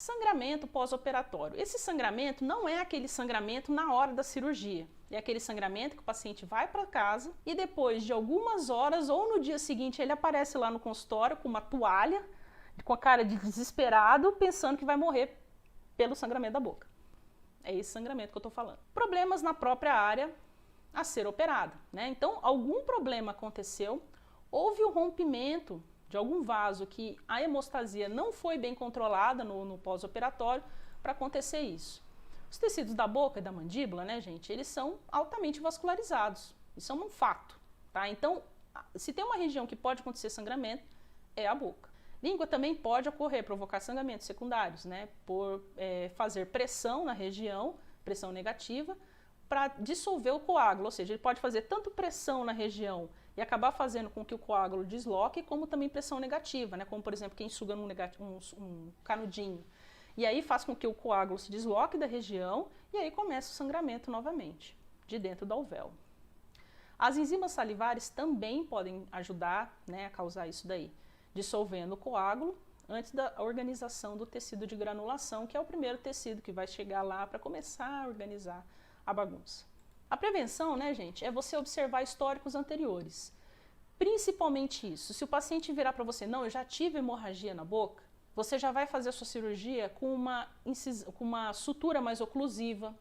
Sangramento pós-operatório. Esse sangramento não é aquele sangramento na hora da cirurgia. É aquele sangramento que o paciente vai para casa e depois de algumas horas ou no dia seguinte ele aparece lá no consultório com uma toalha, com a cara de desesperado, pensando que vai morrer pelo sangramento da boca. É esse sangramento que eu estou falando. Problemas na própria área a ser operada, né? Então, algum problema aconteceu, houve um rompimento de algum vaso que a hemostasia não foi bem controlada no pós-operatório para acontecer isso. Os tecidos da boca e da mandíbula, né, gente, eles são altamente vascularizados. Isso é um fato, tá? Então, se tem uma região que pode acontecer sangramento, é a boca. Língua também pode ocorrer, provocar sangramentos secundários, né, por fazer pressão na região, pressão negativa, para dissolver o coágulo, ou seja, ele pode fazer tanto pressão na região e acabar fazendo com que o coágulo desloque, como também pressão negativa, né? Como por exemplo quem suga um canudinho. E aí faz com que o coágulo se desloque da região e aí começa o sangramento novamente, de dentro do alvéolo. As enzimas salivares também podem ajudar, né, a causar isso daí, dissolvendo o coágulo antes da organização do tecido de granulação, que é o primeiro tecido que vai chegar lá para começar a organizar a bagunça. A prevenção, né, gente, é você observar históricos anteriores. Principalmente isso, se o paciente virar para você, não, eu já tive hemorragia na boca, você já vai fazer a sua cirurgia com uma sutura mais oclusiva.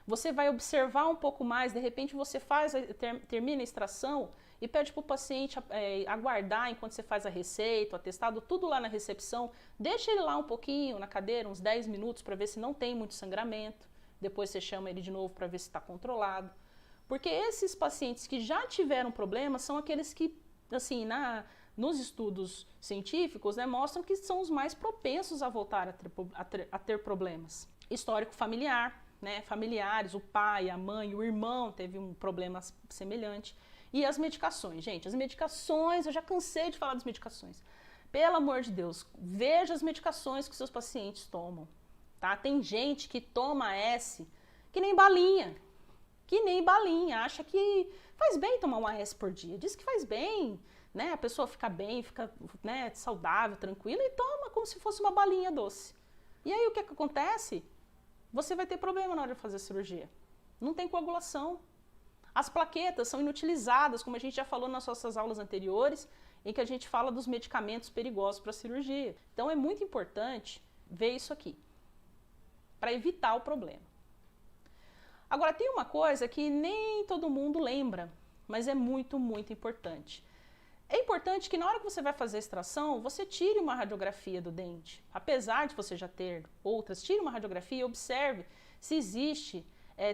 Você vai observar um pouco mais, de repente você termina a extração e pede para o paciente aguardar enquanto você faz a receita, o atestado, tudo lá na recepção. Deixa ele lá um pouquinho na cadeira, uns 10 minutos, para ver se não tem muito sangramento. Depois você chama ele de novo para ver se está controlado. Porque esses pacientes que já tiveram problemas são aqueles que, assim, nos estudos científicos, né, mostram que são os mais propensos a voltar a ter problemas. Histórico familiar, né, familiares, o pai, a mãe, o irmão teve um problema semelhante. E as medicações, gente, as medicações, eu já cansei de falar das medicações. Pelo amor de Deus, veja as medicações que seus pacientes tomam. Tá? Tem gente que toma S que nem balinha, acha que faz bem tomar um AS por dia, diz que faz bem, né? A pessoa fica bem, fica, né, saudável, tranquila e toma como se fosse uma balinha doce. E aí o que acontece? Você vai ter problema na hora de fazer a cirurgia. Não tem coagulação. As plaquetas são inutilizadas, como a gente já falou nas nossas aulas anteriores, em que a gente fala dos medicamentos perigosos para a cirurgia. Então é muito importante ver isso aqui, para evitar o problema. Agora, tem uma coisa que nem todo mundo lembra, mas é muito, muito importante. É importante que na hora que você vai fazer a extração, você tire uma radiografia do dente. Apesar de você já ter outras, tire uma radiografia e observe se existe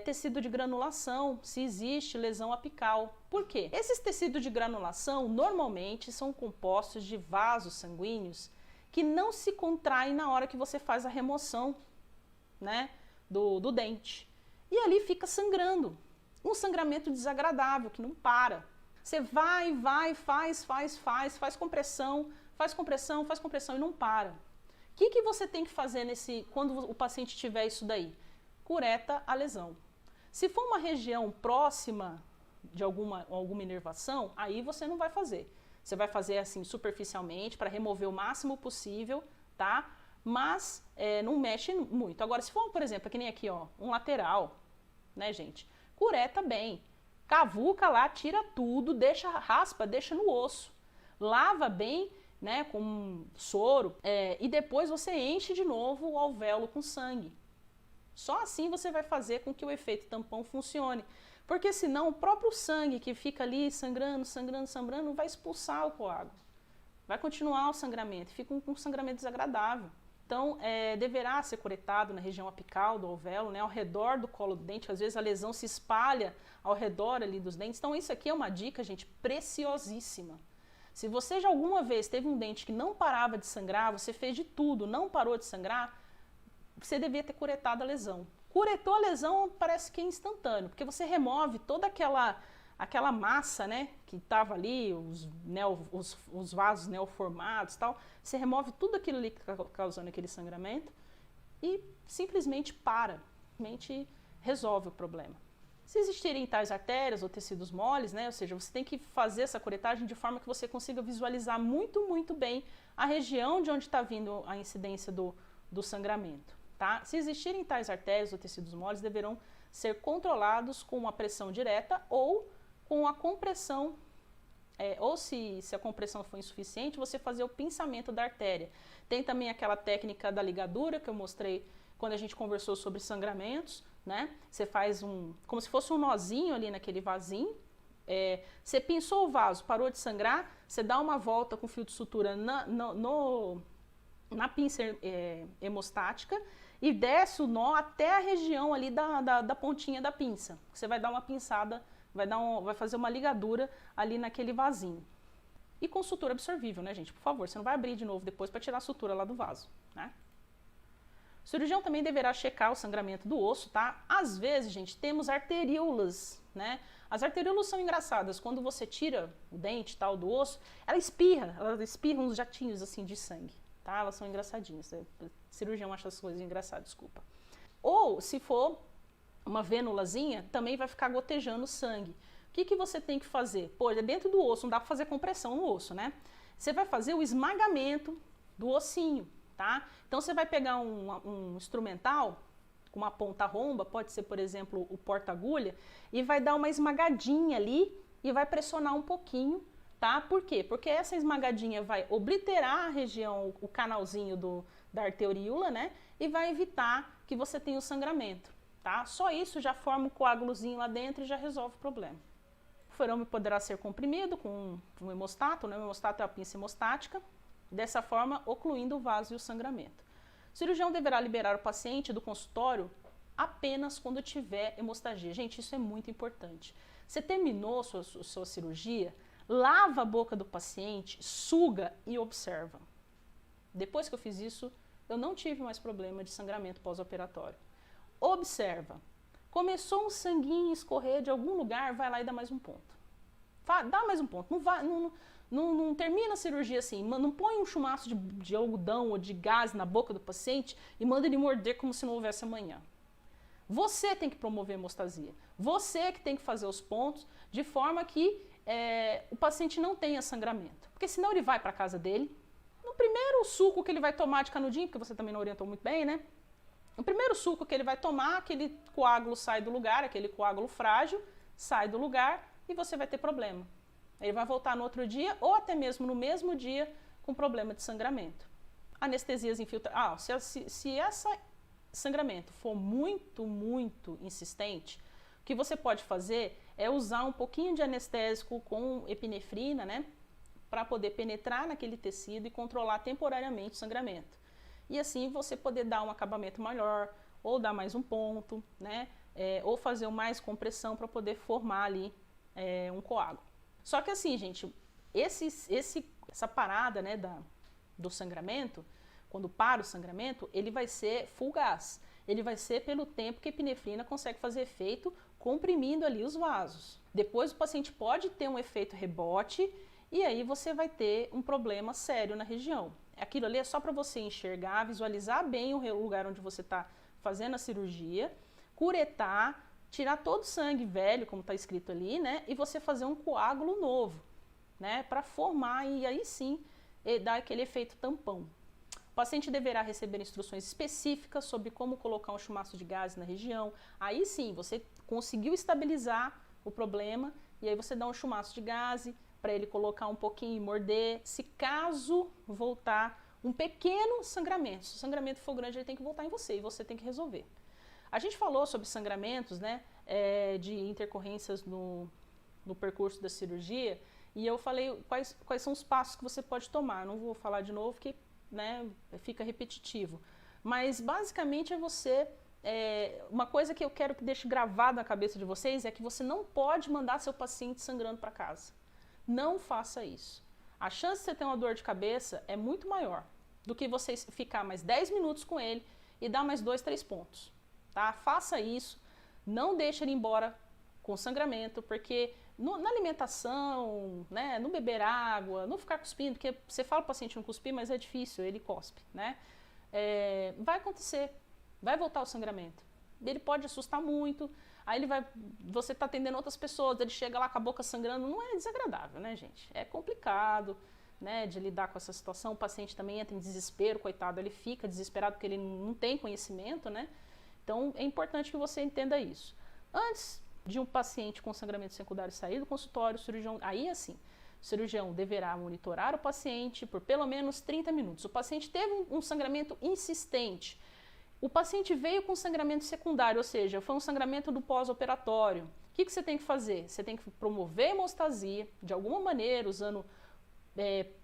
tecido de granulação, se existe lesão apical. Por quê? Esses tecidos de granulação, normalmente, são compostos de vasos sanguíneos que não se contraem na hora que você faz a remoção, né, do dente. E ali fica sangrando. Um sangramento desagradável, que não para. Você vai, faz compressão e não para. O que você tem que fazer quando o paciente tiver isso daí? Cureta a lesão. Se for uma região próxima de alguma inervação, aí você não vai fazer. Você vai fazer assim superficialmente para remover o máximo possível, tá? Mas não mexe muito. Agora, se for, por exemplo, que nem aqui, ó, um lateral, né, gente? Cureta bem. Cavuca lá, tira tudo, raspa, deixa no osso. Lava bem, né, com soro, e depois você enche de novo o alvéolo com sangue. Só assim você vai fazer com que o efeito tampão funcione. Porque senão o próprio sangue que fica ali sangrando, vai expulsar o coágulo. Vai continuar o sangramento, fica um sangramento desagradável. Então, deverá ser curetado na região apical do alvéolo, né, ao redor do colo do dente. Às vezes a lesão se espalha ao redor ali dos dentes. Então, isso aqui é uma dica, gente, preciosíssima. Se você já alguma vez teve um dente que não parava de sangrar, você fez de tudo, não parou de sangrar, você devia ter curetado a lesão. Curetou a lesão, parece que é instantâneo, porque você remove toda aquela massa, né, que estava ali, os vasos neoformados e tal, você remove tudo aquilo ali que está causando aquele sangramento e simplesmente simplesmente resolve o problema. Se existirem tais artérias ou tecidos moles, né, ou seja, você tem que fazer essa curetagem de forma que você consiga visualizar muito, muito bem a região de onde está vindo a incidência do do sangramento, tá? Se existirem tais artérias ou tecidos moles, deverão ser controlados com uma pressão direta ou com a compressão, ou se a compressão for insuficiente, você fazer o pinçamento da artéria. Tem também aquela técnica da ligadura que eu mostrei quando a gente conversou sobre sangramentos, né? Você faz como se fosse um nozinho ali naquele vasinho, você pinçou o vaso, parou de sangrar, você dá uma volta com fio de sutura na pinça hemostática e desce o nó até a região ali da pontinha da pinça. Você vai dar uma pinçada, vai fazer uma ligadura ali naquele vasinho. E com sutura absorvível, né, gente? Por favor, você não vai abrir de novo depois para tirar a sutura lá do vaso, né? O cirurgião também deverá checar o sangramento do osso, tá? Às vezes, gente, temos arteríolas, né? As arteríolas são engraçadas. Quando você tira o dente tal do osso, ela espirra uns jatinhos assim de sangue, tá? Elas são engraçadinhas. O cirurgião acha as coisas engraçadas, desculpa. Ou, se for uma vênulazinha, também vai ficar gotejando sangue. O que você tem que fazer? Pô, é dentro do osso, não dá para fazer compressão no osso, né? Você vai fazer o esmagamento do ossinho, tá? Então você vai pegar um instrumental com uma ponta romba, pode ser, por exemplo, o porta-agulha, e vai dar uma esmagadinha ali e vai pressionar um pouquinho, tá? Por quê? Porque essa esmagadinha vai obliterar a região, o canalzinho da arteríola, né? E vai evitar que você tenha o sangramento, tá? Só isso já forma um coágulozinho lá dentro e já resolve o problema. O forame poderá ser comprimido com um hemostato, né? O hemostato é a pinça hemostática, dessa forma ocluindo o vaso e o sangramento. O cirurgião deverá liberar o paciente do consultório apenas quando tiver hemostasia. Gente, isso é muito importante. Você terminou sua cirurgia, lava a boca do paciente, suga e observa. Depois que eu fiz isso, eu não tive mais problema de sangramento pós-operatório. Observa. Começou um sanguinho escorrer de algum lugar, vai lá e dá mais um ponto. Dá mais um ponto. Não termina a cirurgia assim, não põe um chumaço de algodão ou de gás na boca do paciente e manda ele morder como se não houvesse amanhã. Você tem que promover a hemostasia. Você que tem que fazer os pontos de forma que o paciente não tenha sangramento. Porque senão ele vai para a casa dele, no primeiro suco que ele vai tomar de canudinho, porque você também não orientou muito bem, né? No primeiro suco que ele vai tomar, aquele coágulo sai do lugar, aquele coágulo frágil sai do lugar e você vai ter problema. Ele vai voltar no outro dia ou até mesmo no mesmo dia com problema de sangramento. Anestesias infiltradas. Se esse sangramento for muito insistente, o que você pode fazer é usar um pouquinho de anestésico com epinefrina, né? Para poder penetrar naquele tecido e controlar temporariamente o sangramento. E assim você poder dar um acabamento maior, ou dar mais um ponto, né? Ou fazer mais compressão para poder formar ali um coágulo. Só que assim, gente, essa parada, né, do sangramento, quando para o sangramento, ele vai ser fugaz. Ele vai ser pelo tempo que a epinefrina consegue fazer efeito comprimindo ali os vasos. Depois o paciente pode ter um efeito rebote e aí você vai ter um problema sério na região. Aquilo ali é só para você enxergar, visualizar bem o lugar onde você está fazendo a cirurgia, curetar, tirar todo o sangue velho, como está escrito ali, né? E você fazer um coágulo novo, né? Para formar e aí sim dar aquele efeito tampão. O paciente deverá receber instruções específicas sobre como colocar um chumaço de gás na região. Aí sim, você conseguiu estabilizar o problema e aí você dá um chumaço de gás para ele colocar um pouquinho e morder. Se caso voltar um pequeno sangramento, se o sangramento for grande, ele tem que voltar em você e você tem que resolver. A gente falou sobre sangramentos, né, de intercorrências no percurso da cirurgia e eu falei quais são os passos que você pode tomar. Não vou falar de novo porque, né, fica repetitivo. Mas basicamente é você... uma coisa que eu quero que deixe gravado na cabeça de vocês é que você não pode mandar seu paciente sangrando para casa. Não faça isso. A chance de você ter uma dor de cabeça é muito maior do que você ficar mais 10 minutos com ele e dar mais 2, 3 pontos. Tá? Faça isso, não deixe ele embora com sangramento, porque na alimentação, né, não beber água, não ficar cuspindo, porque você fala para o paciente não cuspir, mas é difícil, ele cospe, né? Vai acontecer, vai voltar o sangramento. Ele pode assustar muito, aí você está atendendo outras pessoas, ele chega lá com a boca sangrando, não é desagradável, né, gente? É complicado, né, de lidar com essa situação. O paciente também entra em desespero, coitado, ele fica desesperado porque ele não tem conhecimento, né? Então, é importante que você entenda isso. Antes de um paciente com sangramento secundário sair do consultório, o cirurgião, aí assim, o cirurgião deverá monitorar o paciente por pelo menos 30 minutos. O paciente teve um sangramento insistente, o paciente veio com sangramento secundário, ou seja, foi um sangramento do pós-operatório. O que você tem que fazer? Você tem que promover hemostasia, de alguma maneira, usando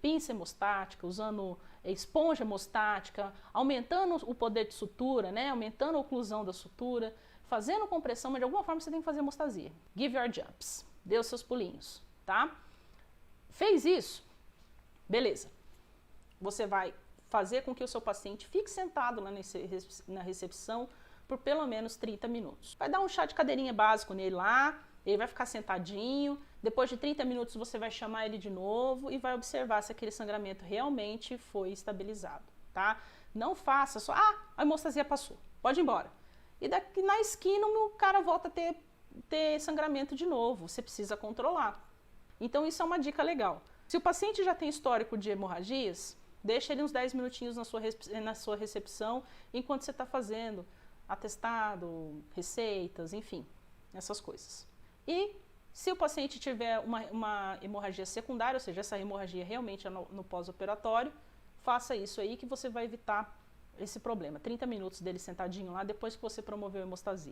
pinça hemostática, usando esponja hemostática, aumentando o poder de sutura, né? Aumentando a oclusão da sutura, fazendo compressão, mas de alguma forma você tem que fazer hemostasia. Give your jumps, dê os seus pulinhos, tá? Fez isso? Beleza. Você vai fazer com que o seu paciente fique sentado lá na recepção por pelo menos 30 minutos. Vai dar um chá de cadeirinha básico nele lá, ele vai ficar sentadinho, depois de 30 minutos você vai chamar ele de novo e vai observar se aquele sangramento realmente foi estabilizado, tá? Não faça só, a hemostasia passou, pode ir embora. E daqui na esquina o cara volta a ter sangramento de novo, você precisa controlar. Então isso é uma dica legal. Se o paciente já tem histórico de hemorragias, deixa ele uns 10 minutinhos na sua recepção enquanto você está fazendo atestado, receitas, enfim, essas coisas. E se o paciente tiver uma hemorragia secundária, ou seja, essa hemorragia realmente é no pós-operatório, faça isso aí que você vai evitar esse problema. 30 minutos dele sentadinho lá depois que você promoveu a hemostasia.